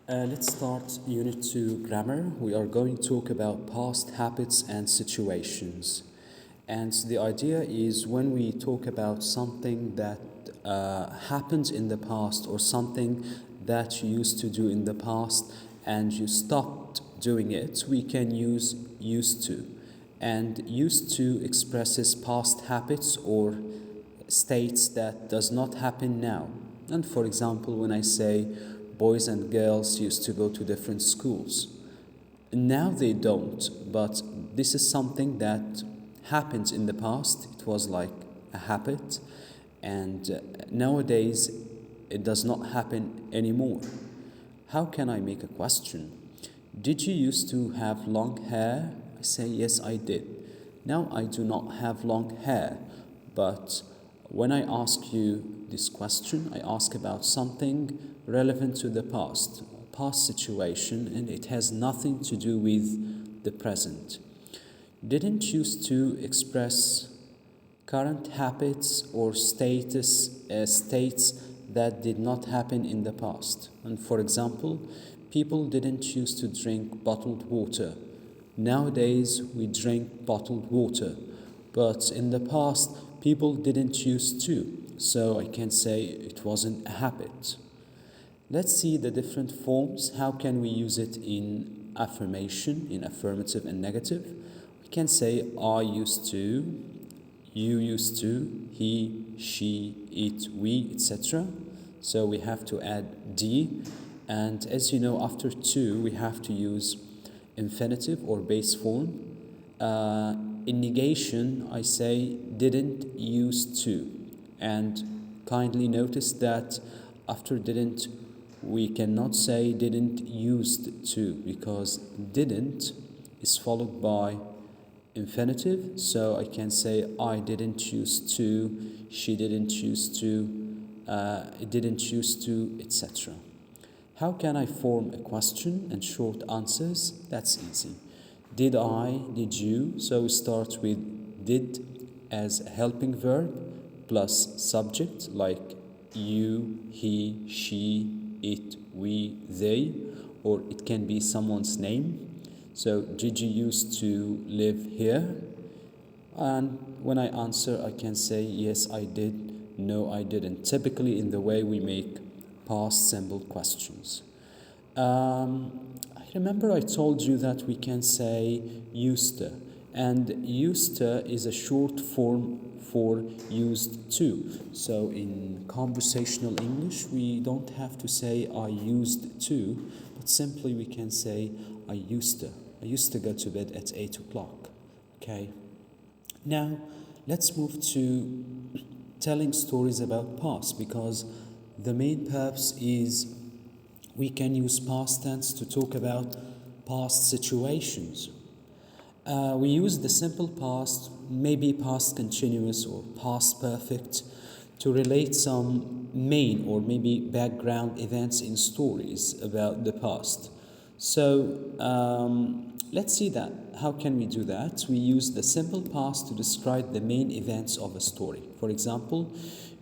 Let's start Unit 2 Grammar. We are going to talk about past habits and situations. And the idea is when we talk about something that happened in the past or something that you used to do in the past and you stopped doing it, we can use used to. And used to expresses past habits or states that does not happen now. And for example, when I say boys and girls used to go to different schools, now they don't, but this is something that happened in the past. It was like a habit, and nowadays it does not happen anymore. How can I make a question? Did you used to have long hair? I say, yes, I did. Now I do not have long hair, but when I ask you this question, I ask about something relevant to the past situation, and it has nothing to do with the present. Didn't used to express current habits or states that did not happen in the past. And for example, people didn't used to drink bottled water. Nowadays, we drink bottled water. But in the past, people didn't used to. So I can say it wasn't a habit. Let's see the different forms. How can we use it in affirmation, in affirmative and negative? We can say I used to, you used to, he, she, it, we, etc. So we have to add D. And as you know, after to, we have to use infinitive or base form. In negation, I say didn't used to. And kindly notice that after didn't, we cannot say didn't used to, because didn't is followed by infinitive. So I can say I didn't used to, she didn't used to, it didn't used to, etc. How can I form a question and short answers? That's easy. Did I, did you? So we start with did as a helping verb plus subject like you, he, she, it, we, they, or it can be someone's name. So did you used to live here? And when I answer, I can say yes, I did, no, I didn't. Typically, in the way we make past simple questions. I remember I told you that we can say used to, and used to is a short form for used to. So in conversational English, we don't have to say I used to, but simply we can say I used to. I used to go to bed at 8 o'clock. Okay. Now, let's move to telling stories about past, because the main purpose is we can use past tense to talk about past situations. We use the simple past, maybe past continuous or past perfect, to relate some main or maybe background events in stories about the past. So let's see that. How can we do that? We use the simple past to describe the main events of a story. For example,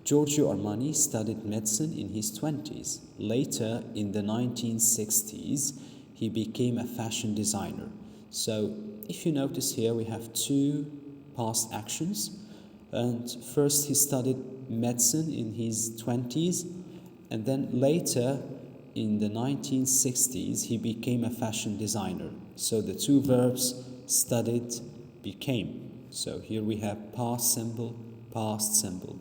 Giorgio Armani studied medicine in his 20s. Later, in the 1960s, he became a fashion designer. So, if you notice here, we have two past actions. And first, he studied medicine in his 20s, and then later, in the 1960s, he became a fashion designer. So the two verbs studied became. So here we have past simple, past simple.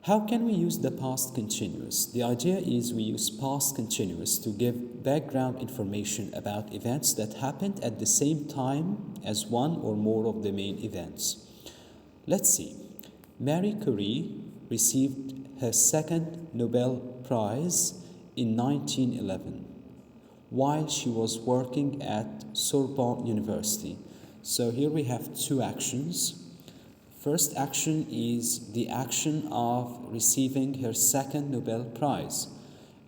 How can we use the past continuous? The idea is we use past continuous to give background information about events that happened at the same time as one or more of the main events. Let's see. Marie Curie received her second Nobel Prize in 1911 while she was working at Sorbonne University. So here we have two actions. First action is the action of receiving her second Nobel Prize.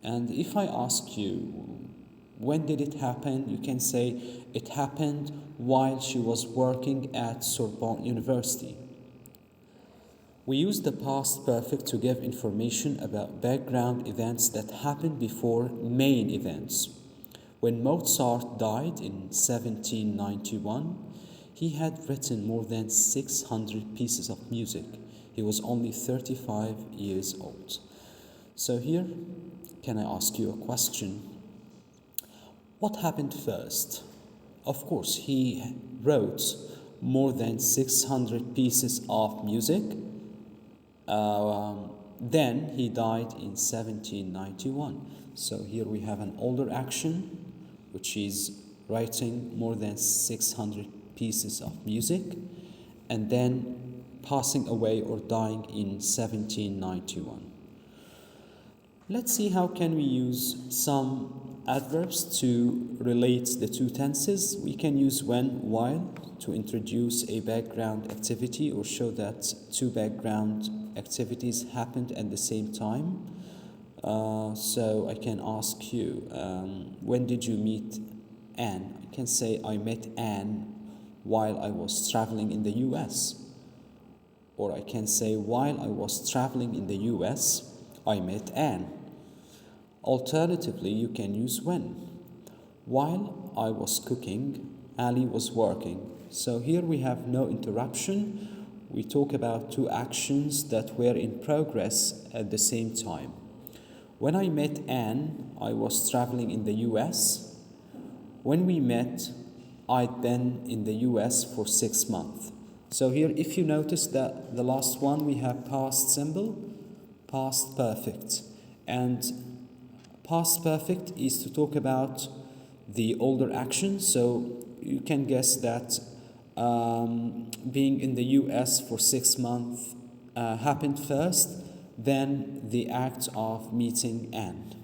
And if I ask you, when did it happen? You can say it happened while she was working at Sorbonne University. We use the past perfect to give information about background events that happened before main events. When Mozart died in 1791, he had written more than 600 pieces of music. He was only 35 years old. So here, can I ask you a question? What happened first? Of course, he wrote more than 600 pieces of music. Then he died in 1791. So here we have an older action, which is writing more than 600 pieces of music, and then passing away or dying in 1791. Let's see how can we use some adverbs to relate the two tenses. We can use when, while to introduce a background activity or show that two background activities happened at the same time. So I can ask you, when did you meet Anne? I can say I met Anne while I was traveling in the US. Or I can say while I was traveling in the US, I met Anne. Alternatively, you can use when. While I was cooking, Ali was working. So here we have no interruption. We talk about two actions that were in progress at the same time. When I met Anne, I was traveling in the US. When we met, I'd been in the US for 6 months. So here, if you notice that the last one, we have past simple, past perfect. And past perfect is to talk about the older action. So you can guess that being in the US for 6 months happened first, then the act of meeting Anne.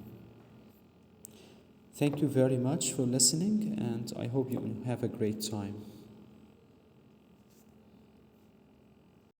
Thank you very much for listening, and I hope you have a great time.